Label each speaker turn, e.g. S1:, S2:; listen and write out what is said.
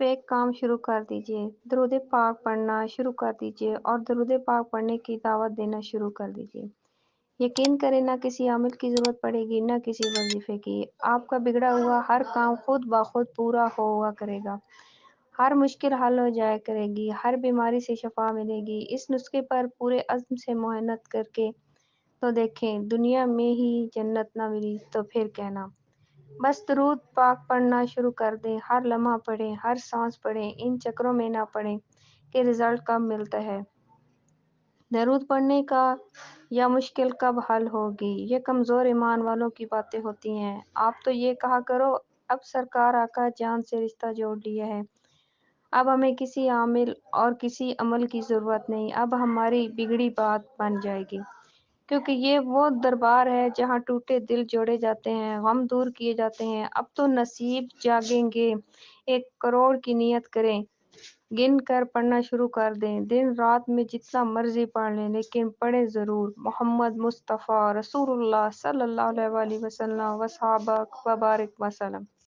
S1: تو ایک کام شروع کر دیجئے، درود پاک پڑھنا شروع کر دیجئے اور درود پاک پڑھنے کی دعوت دینا شروع کر دیجئے۔ یقین کریں نہ کسی عامل کی ضرورت پڑے گی نہ کسی وظیفے کی، آپ کا بگڑا ہوا ہر کام خود بخود پورا ہوا کرے گا، ہر مشکل حل ہو جایا کرے گی، ہر بیماری سے شفا ملے گی۔ اس نسخے پر پورے عزم سے محنت کر کے تو دیکھیں، دنیا میں ہی جنت نہ ملی تو پھر کہنا۔ بس درود پاک پڑھنا شروع کر دیں، ہر لمحہ پڑھیں، ہر سانس پڑھیں، ان چکروں میں نہ پڑیں کہ رزلٹ کب ملتا ہے، درود پڑھنے کا یا مشکل کب حل ہوگی۔ یہ کمزور ایمان والوں کی باتیں ہوتی ہیں۔ آپ تو یہ کہا کرو، اب سرکار آقا جان سے رشتہ جوڑ لیا ہے، اب ہمیں کسی عامل اور کسی عمل کی ضرورت نہیں، اب ہماری بگڑی بات بن جائے گی، کیونکہ یہ وہ دربار ہے جہاں ٹوٹے دل جوڑے جاتے ہیں، غم دور کیے جاتے ہیں۔ اب تو نصیب جاگیں گے، 1 کروڑ کی نیت کریں، گن کر پڑھنا شروع کر دیں، دن رات میں جتنا مرضی پڑھ لیں، لیکن پڑھیں ضرور۔ محمد مصطفیٰ رسول اللہ صلی اللہ علیہ وآلہ وسلم وصحابہ وبارک وسلم۔